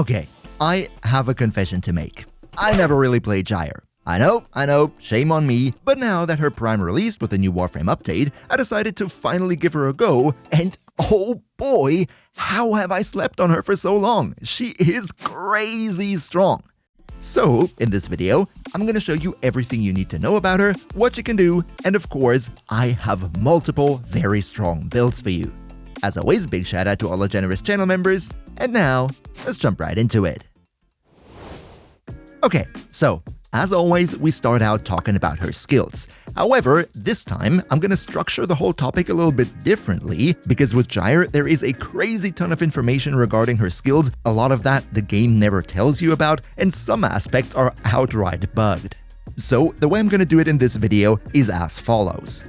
Okay, I have a confession to make. I never really played Gyre. I know, shame on me, but now that her Prime released with the new Warframe update, I decided to finally give her a go, and oh boy, how have I slept on her for so long? She is crazy strong. So, in this video, I'm going to show you everything you need to know about her, what she can do, and of course, I have multiple very strong builds for you. As always, big shout out to all the generous channel members, and now, let's jump right into it. Okay, so, as always, we start out talking about her skills. However, this time, I'm gonna structure the whole topic a little bit differently, because with Gyre, there is a crazy ton of information regarding her skills, a lot of that the game never tells you about, and some aspects are outright bugged. So, the way I'm gonna do it in this video is as follows.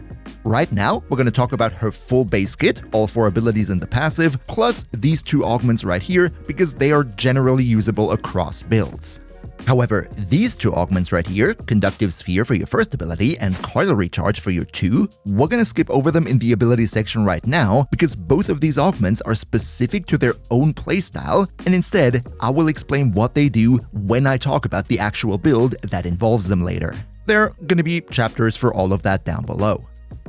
Right now, we're going to talk about her full base kit, all 4 abilities in the passive, plus these 2 augments right here, because they are generally usable across builds. However, these 2 augments right here, Conductive Sphere for your first ability and Coil Recharge for your 2, we're going to skip over them in the ability section right now, because both of these augments are specific to their own playstyle, and instead, I will explain what they do when I talk about the actual build that involves them later. There are going to be chapters for all of that down below.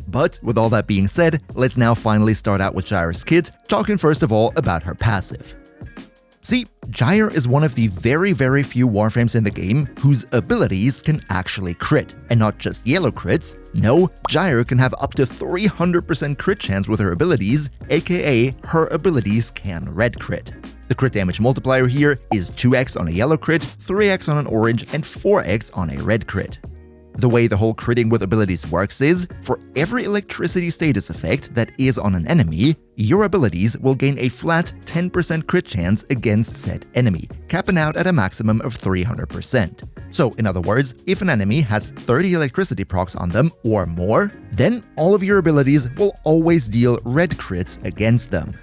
But with all that being said, let's now finally start out with Gyre's kit, talking first of all about her passive. See, Gyre is one of the very few Warframes in the game whose abilities can actually crit, and not just yellow crits. No, Gyre can have up to 300% crit chance with her abilities, aka her abilities can red crit. The crit damage multiplier here is 2x on a yellow crit, 3x on an orange, and 4x on a red crit. The way the whole critting with abilities works is, for every electricity status effect that is on an enemy, your abilities will gain a flat 10% crit chance against said enemy, capping out at a maximum of 300%. So, in other words, if an enemy has 30 electricity procs on them or more, then all of your abilities will always deal red crits against them.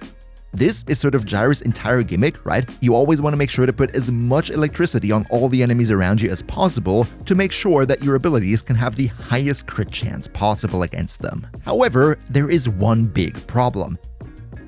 This is sort of Gyre's entire gimmick, right? You always want to make sure to put as much electricity on all the enemies around you as possible to make sure that your abilities can have the highest crit chance possible against them. However, there is one big problem.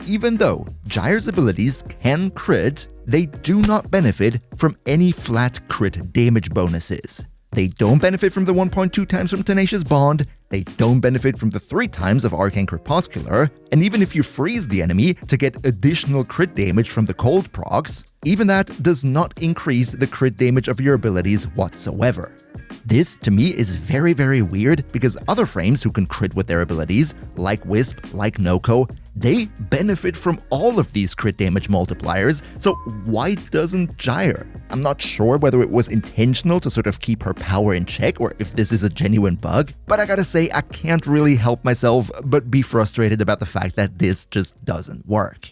Even though Gyre's abilities can crit, they do not benefit from any flat crit damage bonuses. They don't benefit from the 1.2 times from Tenacious Bond, they don't benefit from the 3 times of Arcane Crepuscular, and even if you freeze the enemy to get additional crit damage from the cold procs, even that does not increase the crit damage of your abilities whatsoever. This, to me, is very weird because other frames who can crit with their abilities, like Wisp, like NUKE, they benefit from all of these crit damage multipliers, so why doesn't Gyre? I'm not sure whether it was intentional to sort of keep her power in check or if this is a genuine bug, but I gotta say I can't really help myself but be frustrated about the fact that this just doesn't work.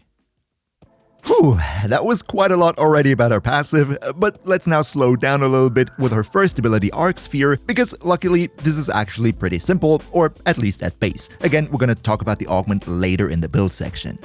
Whew, that was quite a lot already about her passive, but let's now slow down a little bit with her first ability Arcsphere, because luckily this is actually pretty simple, or at least at base. Again, we're gonna talk about the augment later in the build section.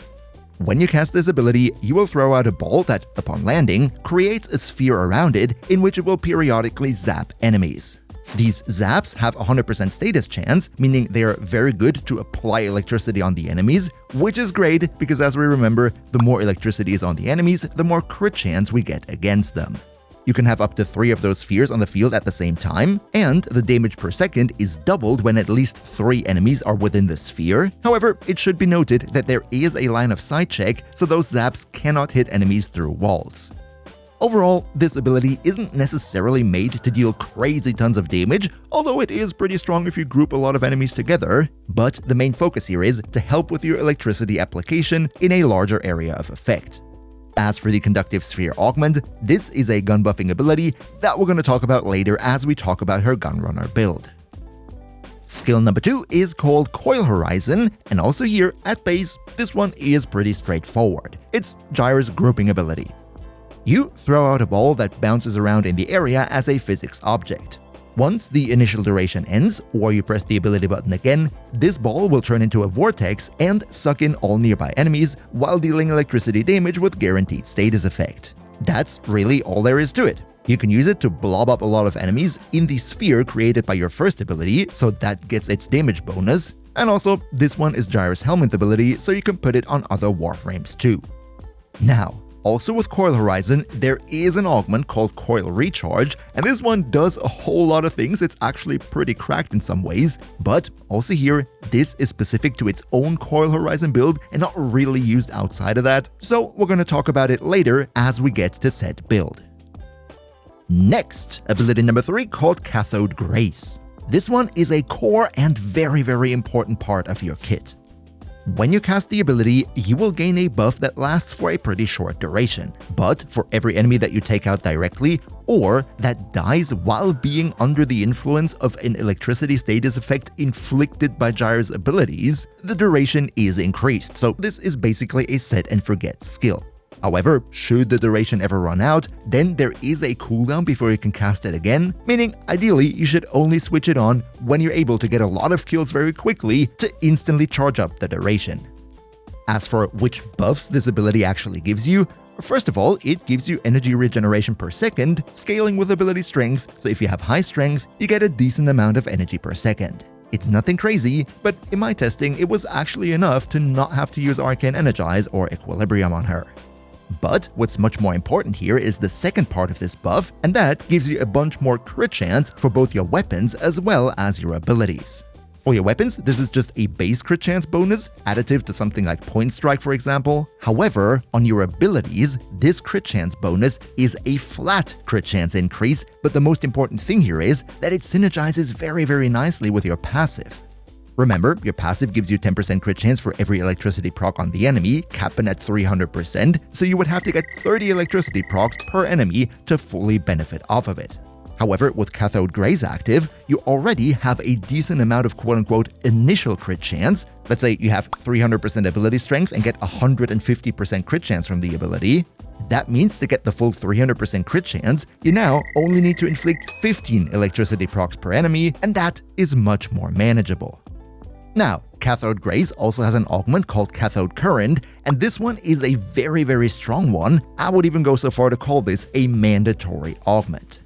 When you cast this ability, you will throw out a ball that, upon landing, creates a sphere around it in which it will periodically zap enemies. These zaps have 100% status chance, meaning they are very good to apply electricity on the enemies, which is great because as we remember, the more electricity is on the enemies, the more crit chance we get against them. You can have up to 3 of those spheres on the field at the same time, and the damage per second is doubled when at least 3 enemies are within the sphere. However, it should be noted that there is a line of sight check, so those zaps cannot hit enemies through walls. Overall, this ability isn't necessarily made to deal crazy tons of damage, although it is pretty strong if you group a lot of enemies together, but the main focus here is to help with your electricity application in a larger area of effect. As for the Conductive Sphere augment, this is a gun buffing ability that we're going to talk about later as we talk about her Gunrunner build. Skill number 2 is called Coil Horizon, and also here, at base, this one is pretty straightforward. It's Gyre's grouping ability. You throw out a ball that bounces around in the area as a physics object. Once the initial duration ends, or you press the ability button again, this ball will turn into a vortex and suck in all nearby enemies while dealing electricity damage with guaranteed status effect. That's really all there is to it. You can use it to blob up a lot of enemies in the sphere created by your first ability, so that gets its damage bonus, and also this one is Gyre's Helminth ability, so you can put it on other Warframes too. Now, Also with Coil Horizon, there is an augment called Coil Recharge, and this one does a whole lot of things. It's actually pretty cracked in some ways, but also here, this is specific to its own Coil Horizon build and not really used outside of that, so we're gonna talk about it later as we get to said build. Next, ability number 3 called Cathode Grace. This one is a core and very important part of your kit. When you cast the ability, you will gain a buff that lasts for a pretty short duration, but for every enemy that you take out directly or that dies while being under the influence of an electricity status effect inflicted by Gyre's abilities, the duration is increased, so this is basically a set and forget skill. However, should the duration ever run out, then there is a cooldown before you can cast it again, meaning ideally you should only switch it on when you're able to get a lot of kills very quickly to instantly charge up the duration. As for which buffs this ability actually gives you, first of all, it gives you energy regeneration per second, scaling with ability strength, so if you have high strength, you get a decent amount of energy per second. It's nothing crazy, but in my testing, it was actually enough to not have to use Arcane Energize or Equilibrium on her. But what's much more important here is the second part of this buff, and that gives you a bunch more crit chance for both your weapons as well as your abilities. For your weapons, this is just a base crit chance bonus, additive to something like Point Strike for example. However, on your abilities, this crit chance bonus is a flat crit chance increase, but the most important thing here is that it synergizes very nicely with your passive. Remember, your passive gives you 10% crit chance for every electricity proc on the enemy, capping at 300%, so you would have to get 30 electricity procs per enemy to fully benefit off of it. However, with Cathode Grace active, you already have a decent amount of quote-unquote initial crit chance. Let's say you have 300% ability strength and get 150% crit chance from the ability. That means to get the full 300% crit chance, you now only need to inflict 15 electricity procs per enemy, and that is much more manageable. Now, Cathode Grace also has an augment called Cathode Current, and this one is a very strong one. I would even go so far to call this a mandatory augment.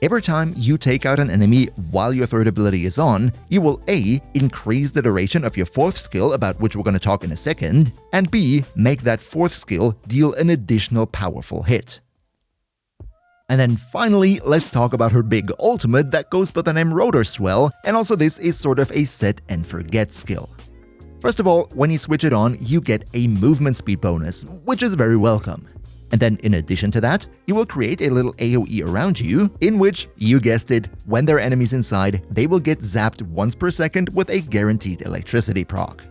Every time you take out an enemy while your third ability is on, you will A. increase the duration of your fourth skill, about which we're going to talk in a second, and B. make that fourth skill deal an additional powerful hit. And then finally, let's talk about her big ultimate that goes by the name Rotorswell, and also this is sort of a set and forget skill. First of all, when you switch it on, you get a movement speed bonus, which is very welcome. And then in addition to that, you will create a little AoE around you, in which, you guessed it, when there are enemies inside, they will get zapped once per second with a guaranteed electricity proc.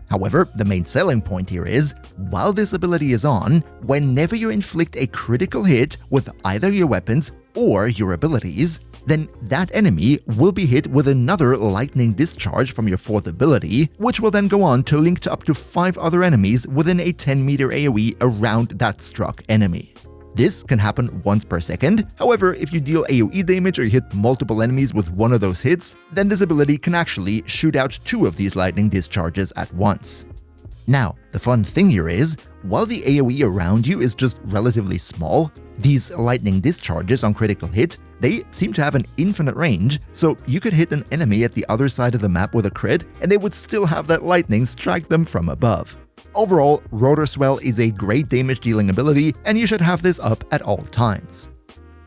However, the main selling point here is, while this ability is on, whenever you inflict a critical hit with either your weapons or your abilities, then that enemy will be hit with another lightning discharge from your fourth ability, which will then go on to link to up to 5 other enemies within a 10-meter AoE around that struck enemy. This can happen once per second. However, if you deal AoE damage or you hit multiple enemies with one of those hits, then this ability can actually shoot out 2 of these lightning discharges at once. Now, the fun thing here is, while the AoE around you is just relatively small, these lightning discharges on critical hit, they seem to have an infinite range, so you could hit an enemy at the other side of the map with a crit, and they would still have that lightning strike them from above. Overall, Rotorswell is a great damage dealing ability, and you should have this up at all times.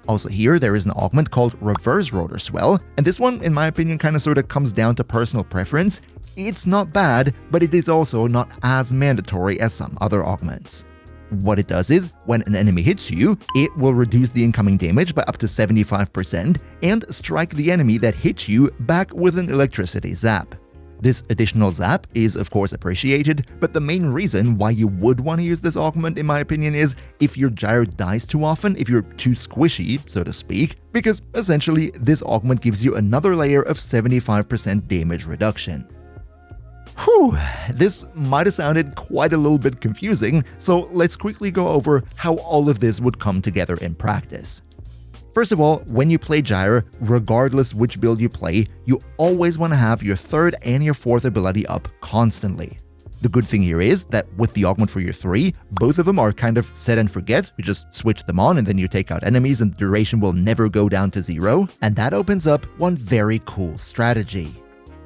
Also here, there is an augment called Reverse Rotorswell, and this one, in my opinion, kinda sorta comes down to personal preference. It's not bad, but it is also not as mandatory as some other augments. What it does is, when an enemy hits you, it will reduce the incoming damage by up to 75% and strike the enemy that hit you back with an electricity zap. This additional zap is of course appreciated, but the main reason why you would want to use this augment in my opinion is if your gyro dies too often, if you're too squishy, so to speak, because essentially this augment gives you another layer of 75% damage reduction. Whew, this might have sounded quite a little bit confusing, so let's quickly go over how all of this would come together in practice. First of all, when you play Gyre, regardless which build you play, you always want to have your third and your fourth ability up constantly. The good thing here is that with the augment for your 3, both of them are kind of set and forget. You just switch them on and then you take out enemies and the duration will never go down to 0, and that opens up one very cool strategy.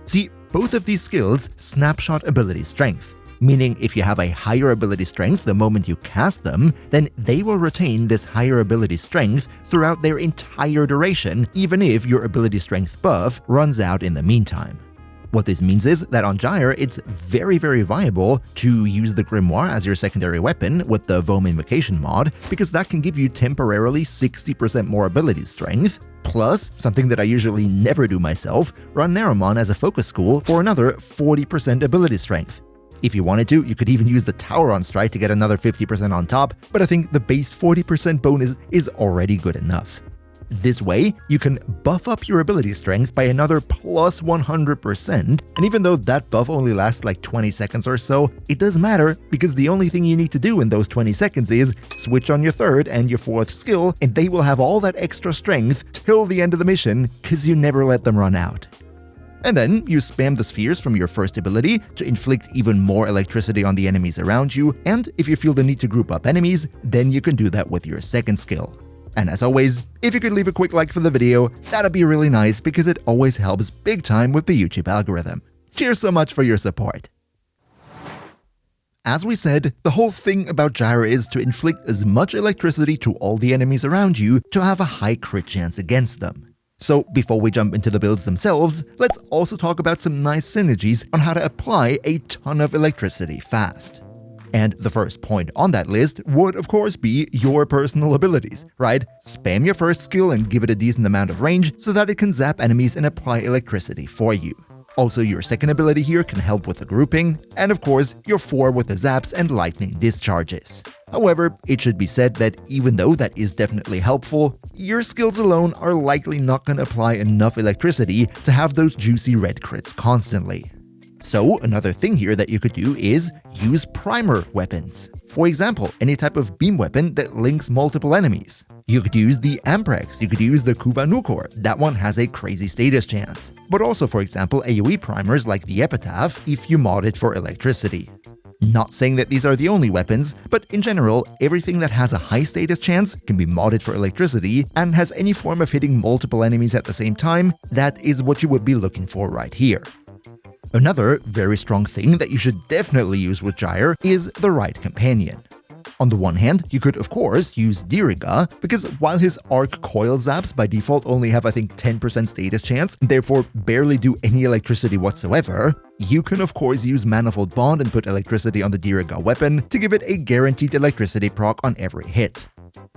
See, both of these skills snapshot ability strength. meaning if you have a higher ability strength the moment you cast them, then they will retain this higher ability strength throughout their entire duration, even if your ability strength buff runs out in the meantime. What this means is that on Gyre, it's very viable to use the Grimoire as your secondary weapon with the Vome Invocation mod, because that can give you temporarily 60% more ability strength, plus, something that I usually never do myself, run Narumon as a focus school for another 40% ability strength. If you wanted to, you could even use the Tower on Strike to get another 50% on top, but I think the base 40% bonus is already good enough. This way, you can buff up your ability strength by another plus 100%, and even though that buff only lasts like 20 seconds or so, it does matter because the only thing you need to do in those 20 seconds is switch on your third and your fourth skill, and they will have all that extra strength till the end of the mission, cause you never let them run out. And then you spam the spheres from your first ability to inflict even more electricity on the enemies around you, and if you feel the need to group up enemies, then you can do that with your second skill. And as always, if you could leave a quick like for the video, that'd be really nice because it always helps big time with the YouTube algorithm. Cheers so much for your support! As we said, the whole thing about Gyre is to inflict as much electricity to all the enemies around you to have a high crit chance against them. So before we jump into the builds themselves, let's also talk about some nice synergies on how to apply a ton of electricity fast. And the first point on that list would of course be your personal abilities, right? Spam your first skill and give it a decent amount of range so that it can zap enemies and apply electricity for you. Also, your second ability here can help with the grouping, and of course, your 4 with the zaps and lightning discharges. However, it should be said that even though that is definitely helpful, your skills alone are likely not going to apply enough electricity to have those juicy red crits constantly. So another thing here that you could do is use primer weapons. For example, any type of beam weapon that links multiple enemies. You could use the Amprex, you could use the Kuvanukor, that one has a crazy status chance. But also, for example, AoE primers like the Epitaph if you mod it for electricity. Not saying that these are the only weapons, but in general, everything that has a high status chance can be modded for electricity and has any form of hitting multiple enemies at the same time. That is what you would be looking for right here. Another very strong thing that you should definitely use with Gyre is the right companion. On the one hand, you could of course use Diriga, because while his Arc Coil zaps by default only have I think 10% status chance, and therefore barely do any electricity whatsoever, you can of course use Manifold Bond and put electricity on the Diriga weapon to give it a guaranteed electricity proc on every hit.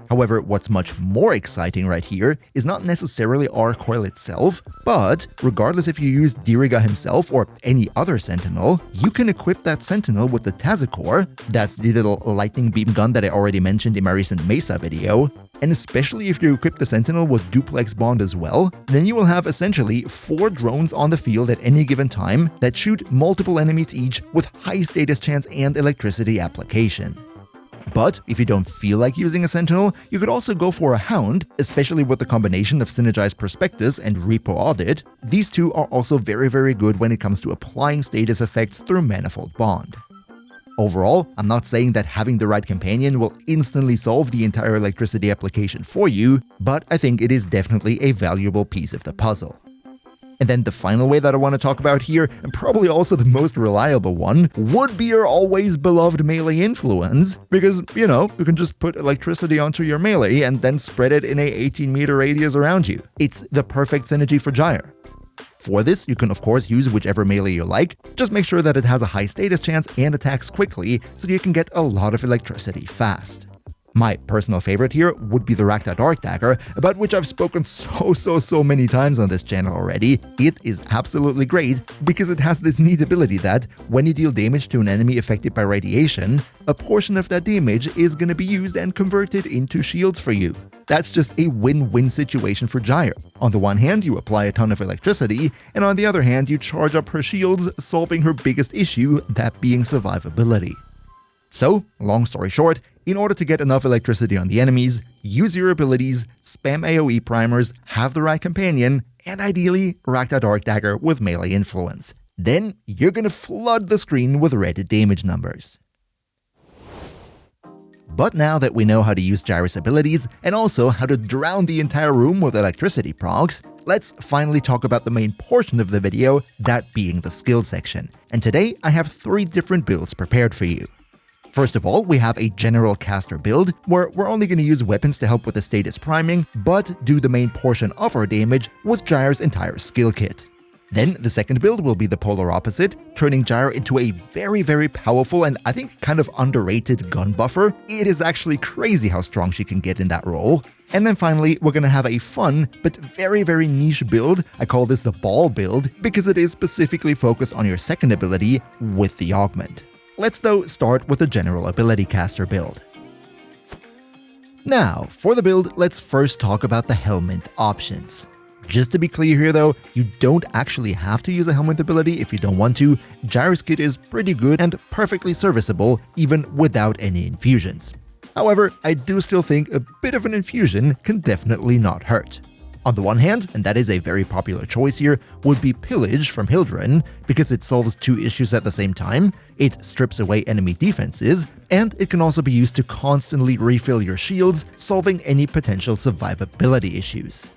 However, what's much more exciting right here is not necessarily Arc Coil itself, but regardless if you use Diriga himself or any other Sentinel, you can equip that Sentinel with the Tazikor, that's the little lightning beam gun that I already mentioned in my recent Mesa video, and especially if you equip the Sentinel with Duplex Bond as well, then you will have essentially 4 drones on the field at any given time that shoot multiple enemies each with high status chance and electricity application. But if you don't feel like using a Sentinel, you could also go for a Hound, especially with the combination of Synergized Prospectus and Repo Audit. These two are also very good when it comes to applying status effects through Manifold Bond. Overall, I'm not saying that having the right companion will instantly solve the entire electricity application for you, but I think it is definitely a valuable piece of the puzzle. And then the final way that I want to talk about here, and probably also the most reliable one, would be your always beloved melee influence, because, you know, you can just put electricity onto your melee and then spread it in a 18-meter radius around you. It's the perfect synergy for Gyre. For this, you can of course use whichever melee you like, just make sure that it has a high status chance and attacks quickly so you can get a lot of electricity fast. My personal favorite here would be the Rakta Dark Dagger, about which I've spoken so many times on this channel already. It is absolutely great because it has this neat ability that, when you deal damage to an enemy affected by radiation, a portion of that damage is going to be used and converted into shields for you. That's just a win-win situation for Gyre. On the one hand, you apply a ton of electricity, and on the other hand, you charge up her shields, solving her biggest issue, that being survivability. So, long story short, in order to get enough electricity on the enemies, use your abilities, spam AoE primers, have the right companion, and ideally, Rakta Dark Dagger with melee influence. Then, you're gonna flood the screen with red damage numbers. But now that we know how to use Gyre's abilities, and also how to drown the entire room with electricity procs, let's finally talk about the main portion of the video, that being the skill section. And today I have 3 different builds prepared for you. First of all, we have a general caster build, where we're only going to use weapons to help with the status priming, but do the main portion of our damage with Gyre's entire skill kit. Then the second build will be the polar opposite, turning Gyre into a very powerful and I think kind of underrated gun buffer. It is actually crazy how strong she can get in that role. And then finally, we're gonna have a fun but very niche build. I call this the ball build because it is specifically focused on your second ability with the augment. Let's though start with the general ability caster build. Now, for the build, let's first talk about the Helminth options. Just to be clear here though, you don't actually have to use a Helminth ability if you don't want to. Gyre's kit is pretty good and perfectly serviceable even without any infusions. However, I do still think a bit of an infusion can definitely not hurt. On the one hand, and that is a very popular choice here, would be Pillage from Hildren, because it solves 2 issues at the same time. It strips away enemy defenses, and it can also be used to constantly refill your shields, solving any potential survivability issues.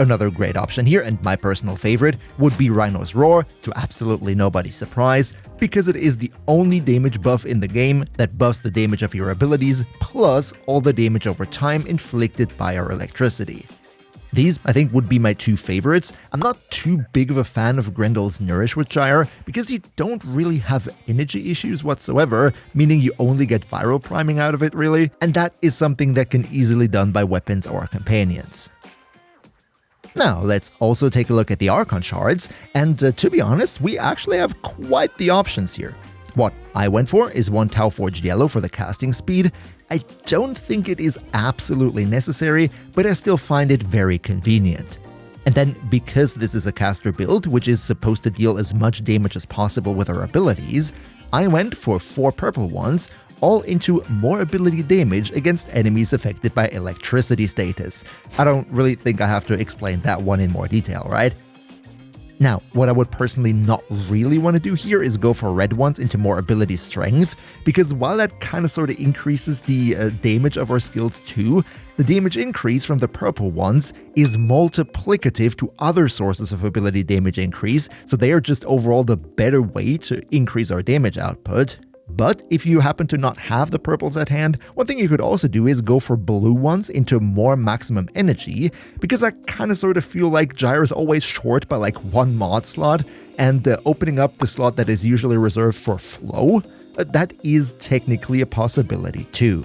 Another great option here, and my personal favorite, would be Rhino's Roar, to absolutely nobody's surprise, because it is the only damage buff in the game that buffs the damage of your abilities, plus all the damage over time inflicted by our electricity. These, I think, would be my 2 favorites. I'm not too big of a fan of Grendel's Nourish with Gyre, because you don't really have energy issues whatsoever, meaning you only get viral priming out of it really, and that is something that can easily be done by weapons or companions. Now, let's also take a look at the Archon shards, and to be honest, we actually have quite the options here. What I went for is 1 Tau Forged Yellow for the casting speed. I don't think it is absolutely necessary, but I still find it very convenient. And then, because this is a caster build, which is supposed to deal as much damage as possible with our abilities, I went for 4 purple ones, all into more ability damage against enemies affected by electricity status. I don't really think I have to explain that one in more detail, right? Now, what I would personally not really want to do here is go for red ones into more ability strength, because while that kind of sort of increases the damage of our skills too, the damage increase from the purple ones is multiplicative to other sources of ability damage increase, so they are just overall the better way to increase our damage output. But if you happen to not have the purples at hand, one thing you could also do is go for blue ones into more maximum energy, because I kind of sort of feel like Gyre is always short by like 1 mod slot, and opening up the slot that is usually reserved for Flow, that is technically a possibility too.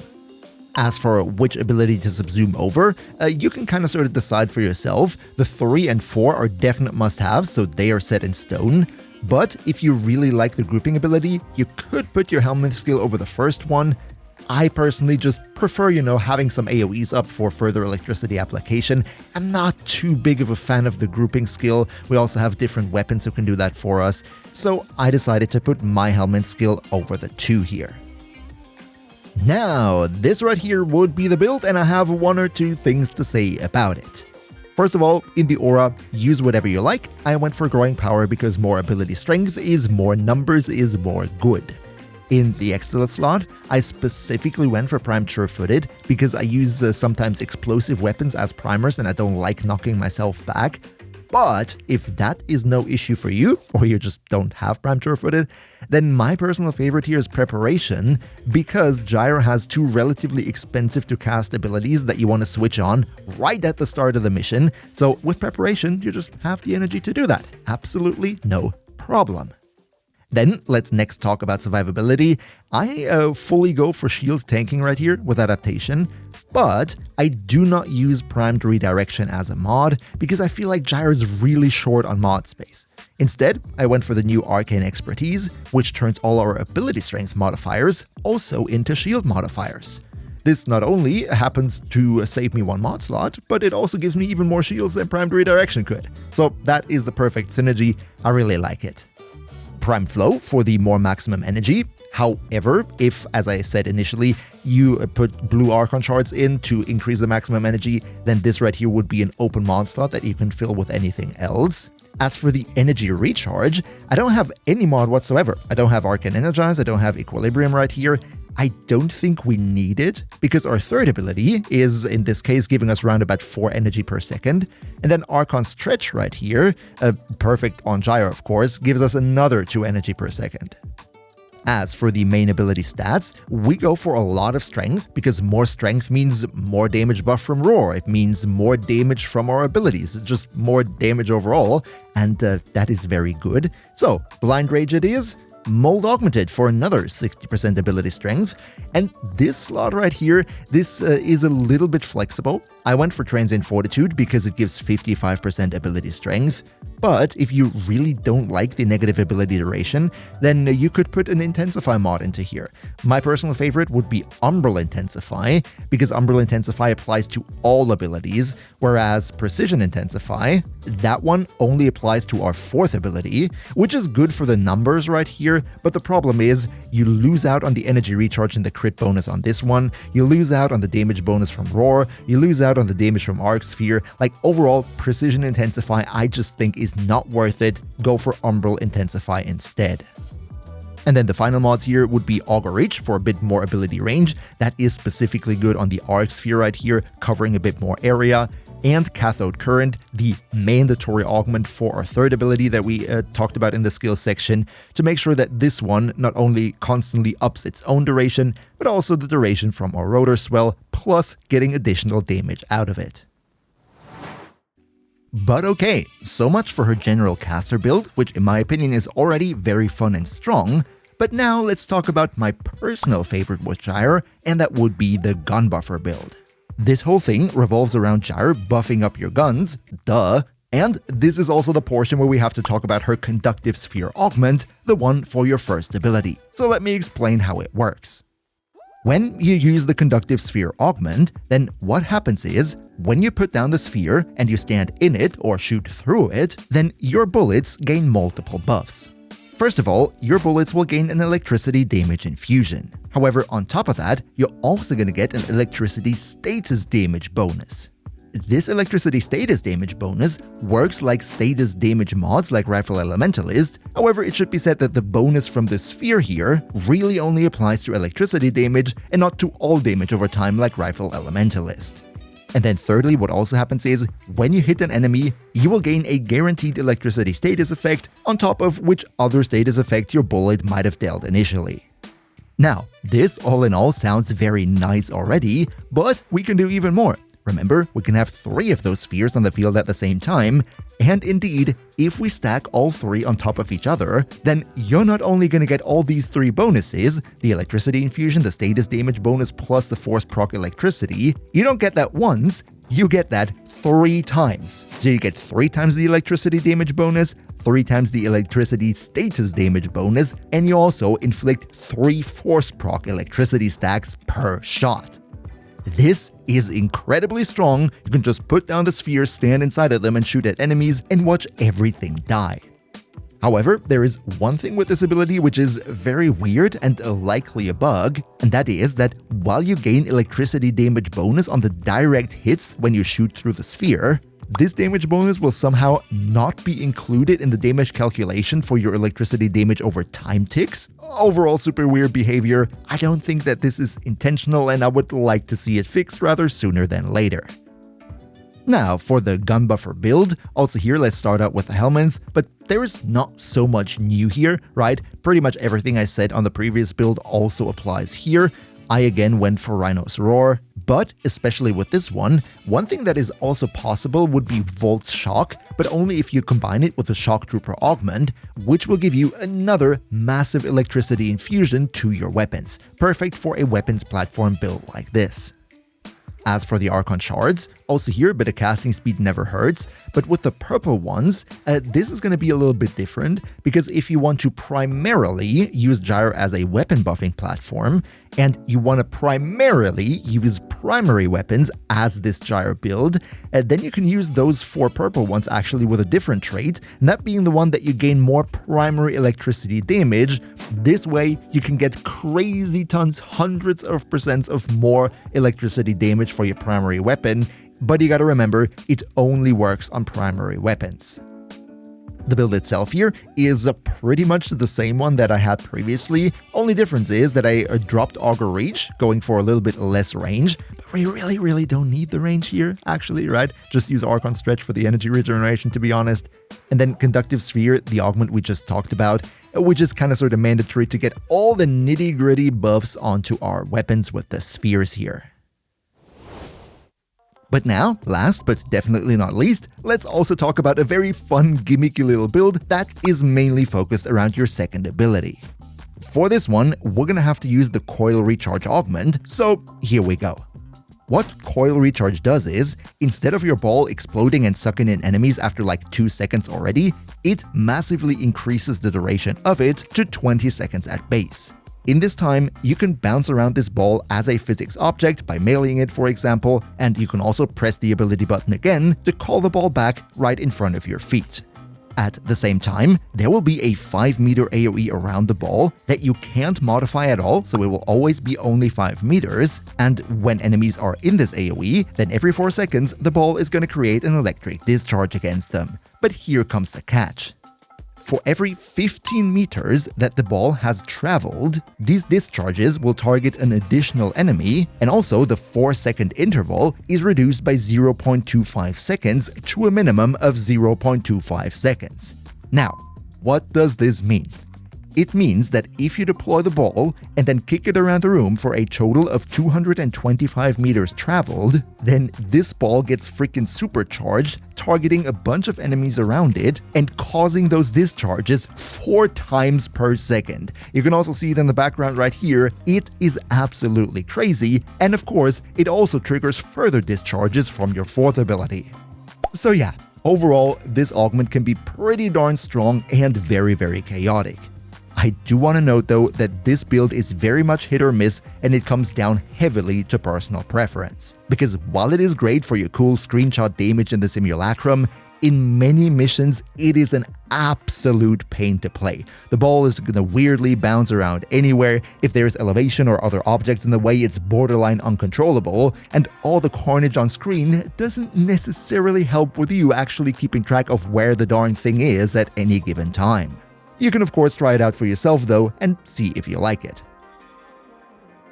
As for which ability to subsume over, you can kind of sort of decide for yourself. The 3 and 4 are definite must-haves, so they are set in stone. But if you really like the grouping ability, you could put your Helminth skill over the first one. I personally just prefer, having some AoEs up for further electricity application. I'm not too big of a fan of the grouping skill. We also have different weapons who can do that for us. So I decided to put my Helminth skill over the 2 here. Now, this right here would be the build, and I have 1 or 2 things to say about it. First of all, in the aura, use whatever you like. I went for growing power because more ability strength is more numbers is more good. In the excellent slot, I specifically went for primed sure-footed because I use sometimes explosive weapons as primers and I don't like knocking myself back. But if that is no issue for you, or you just don't have primed sure-footed, then my personal favorite here is preparation, because Gyre has 2 relatively expensive to cast abilities that you want to switch on right at the start of the mission. So with preparation, you just have the energy to do that. Absolutely no problem. Then let's next talk about survivability. I fully go for shield tanking right here with adaptation. But I do not use primed redirection as a mod because I feel like Gyre is really short on mod space. Instead, I went for the new Arcane Expertise, which turns all our ability strength modifiers also into shield modifiers. This not only happens to save me 1 mod slot, but it also gives me even more shields than primed redirection could. So that is the perfect synergy. I really like it. Prime Flow for the more maximum energy. However, if, as I said initially, you put blue Archon shards in to increase the maximum energy, then this right here would be an open mod slot that you can fill with anything else. As for the energy recharge, I don't have any mod whatsoever. I don't have Arcane Energize, I don't have Equilibrium right here. I don't think we need it, because our third ability is, in this case, giving us around about 4 energy per second, and then Archon Stretch right here, perfect on Gyre of course, gives us another 2 energy per second. As for the main ability stats, we go for a lot of strength, because more strength means more damage buff from Roar, it means more damage from our abilities, it's just more damage overall, and that is very good. So, Blind Rage it is, Mold Augmented for another 60% ability strength, and this slot right here, this is a little bit flexible. I went for Transient Fortitude because it gives 55% ability strength, but if you really don't like the negative ability duration, then you could put an Intensify mod into here. My personal favorite would be Umbral Intensify, because Umbral Intensify applies to all abilities, whereas Precision Intensify, that one only applies to our 4th ability, which is good for the numbers right here, but the problem is you lose out on the energy recharge and the crit bonus on this one, you lose out on the damage bonus from Roar, you lose out on the damage from Arcsphere. Like overall, Precision Intensify I just think is not worth it, go for Umbral Intensify instead. And then the final mods here would be Augur Reach for a bit more ability range, that is specifically good on the Arcsphere right here, covering a bit more area, and Cathode Current, the mandatory augment for our 3rd ability that we talked about in the skills section, to make sure that this one not only constantly ups its own duration, but also the duration from our Rotorswell, plus getting additional damage out of it. But okay, so much for her general caster build, which in my opinion is already very fun and strong, but now let's talk about my personal favorite with Gyre, and that would be the Gun Buffer build. This whole thing revolves around Gyre buffing up your guns, duh, and this is also the portion where we have to talk about her Conductive Sphere Augment, the one for your 1st ability. So let me explain how it works. When you use the Conductive Sphere Augment, then what happens is, when you put down the sphere and you stand in it or shoot through it, then your bullets gain multiple buffs. First of all, your bullets will gain an electricity damage infusion. However, on top of that, you're also going to get an electricity status damage bonus. This electricity status damage bonus works like status damage mods like Rifle Elementalist, however it should be said that the bonus from the sphere here really only applies to electricity damage and not to all damage over time like Rifle Elementalist. And then thirdly, what also happens is, when you hit an enemy, you will gain a guaranteed electricity status effect on top of which other status effect your bullet might have dealt initially. Now, this all in all sounds very nice already, but we can do even more. Remember, we can have 3 of those spheres on the field at the same time, and indeed, if we stack all 3 on top of each other, then you're not only going to get all these 3 bonuses, the electricity infusion, the status damage bonus, plus the force proc electricity, you don't get that once, you get that 3 times. So you get 3 times the electricity damage bonus, 3 times the electricity status damage bonus, and you also inflict 3 force proc electricity stacks per shot. This is incredibly strong. You can just put down the spheres, stand inside of them and shoot at enemies and watch everything die. However, there is one thing with this ability which is very weird and likely a bug, and that is that while you gain electricity damage bonus on the direct hits when you shoot through the sphere, this damage bonus will somehow not be included in the damage calculation for your electricity damage over time ticks. Overall super weird behavior. I don't think that this is intentional and I would like to see it fixed rather sooner than later. Now, for the gun buffer build, also here let's start out with the helmets, but there is not so much new here, right? Pretty much everything I said on the previous build also applies here. I again went for Rhino's Roar, but especially with this one thing that is also possible would be Volt's Shock, but only if you combine it with the Shock Trooper Augment, which will give you another massive electricity infusion to your weapons, perfect for a weapons platform build like this. As for the Archon Shards, also here a bit of casting speed never hurts, but with the purple ones, this is going to be a little bit different, because if you want to primarily use Gyre as a weapon buffing platform, and you want to primarily use primary weapons as this Gyre build, then you can use those 4 purple ones actually with a different trait, and that being the one that you gain more primary electricity damage. This way you can get crazy tons, hundreds of percents of more electricity damage for your primary weapon, but you gotta remember, it only works on primary weapons. The build itself here is pretty much the same one that I had previously. Only difference is that I dropped Augur Reach, going for a little bit less range. But we really don't need the range here, actually, right? Just use Archon Stretch for the energy regeneration, to be honest. And then Conductive Sphere, the augment we just talked about, which is kind of sort of mandatory to get all the nitty-gritty buffs onto our weapons with the spheres here. But now, last but definitely not least, let's also talk about a very fun gimmicky little build that is mainly focused around your second ability. For this one, we're gonna have to use the Coil Recharge augment, so here we go. What Coil Recharge does is, instead of your ball exploding and sucking in enemies after like 2 seconds already, it massively increases the duration of it to 20 seconds at base. In this time, you can bounce around this ball as a physics object by meleeing it, for example, and you can also press the ability button again to call the ball back right in front of your feet. At the same time, there will be a 5-meter AoE around the ball that you can't modify at all, so it will always be only 5 meters, and when enemies are in this AoE, then every 4 seconds the ball is going to create an electric discharge against them. But here comes the catch. For every 15 meters that the ball has traveled, these discharges will target an additional enemy, and also the 4-second interval is reduced by 0.25 seconds to a minimum of 0.25 seconds. Now, what does this mean? It means that if you deploy the ball and then kick it around the room for a total of 225 meters traveled, then this ball gets freaking supercharged, targeting a bunch of enemies around it and causing those discharges 4 times per second. You can also see it in the background right here. It is absolutely crazy, and of course, it also triggers further discharges from your 4th ability. So yeah, overall, this augment can be pretty darn strong and very chaotic. I do want to note though that this build is very much hit or miss, and it comes down heavily to personal preference. Because while it is great for your cool screenshot damage in the simulacrum, in many missions it is an absolute pain to play. The ball is gonna weirdly bounce around anywhere, if there's elevation or other objects in the way it's borderline uncontrollable, and all the carnage on screen doesn't necessarily help with you actually keeping track of where the darn thing is at any given time. You can of course try it out for yourself though and see if you like it.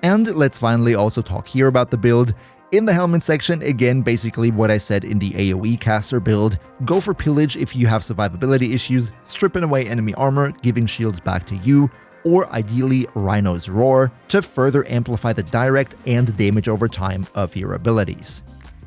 And let's finally also talk here about the build. In the helmet section, again basically what I said in the AoE caster build, go for pillage if you have survivability issues, stripping away enemy armor, giving shields back to you, or ideally Rhino's Roar to further amplify the direct and damage over time of your abilities.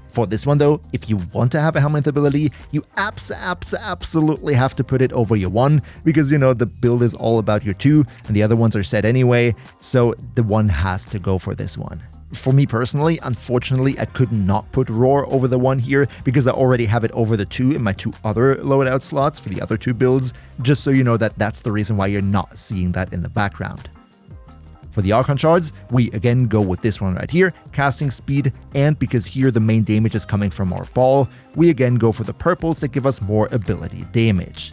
For this one though, if you want to have a helmet ability, you absolutely have to put it over your 1, because you know the build is all about your 2 and the other ones are set anyway, so the 1 has to go for this one. For me personally, unfortunately, I could not put Roar over the 1 here because I already have it over the 2 in my 2 other loadout slots for the other 2 builds, just so you know that that's the reason why you're not seeing that in the background. For the Archon Shards, we again go with this one right here, casting speed, and because here the main damage is coming from our ball, we again go for the purples that give us more ability damage.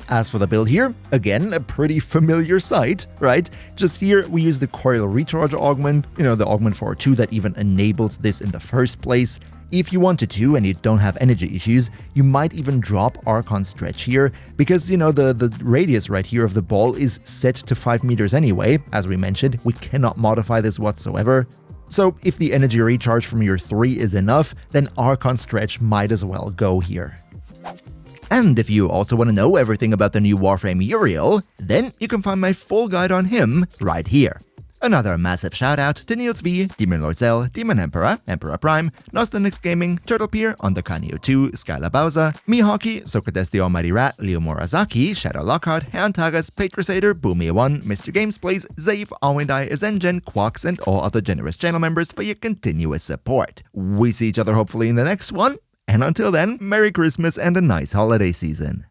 As for the build here, again, a pretty familiar sight, right? Just here, we use the Coil Recharge augment, the augment for 2 that even enables this in the first place. If you wanted to and you don't have energy issues, you might even drop Archon Stretch here, because the radius right here of the ball is set to 5 meters anyway. As we mentioned, we cannot modify this whatsoever. So if the energy recharge from your 3 is enough, then Archon Stretch might as well go here. And if you also want to know everything about the new Warframe Uriel, then you can find my full guide on him right here. Another massive shout out to Niels V, Demon Lord Zell, Demon Emperor, Emperor Prime, NUKES Gaming, Turtle Pier, Undercanio 2, Skylar Bowser, Mihawki, Socrates the Almighty Rat, Leo Morazaki, Shadow Lockhart, Han Tagas, Patrasator, Boomia1, Mr. Games Plays, Zave, Awendai, Zengen, Quax, and all other generous channel members for your continuous support. We see each other hopefully in the next one, and until then, Merry Christmas and a nice holiday season.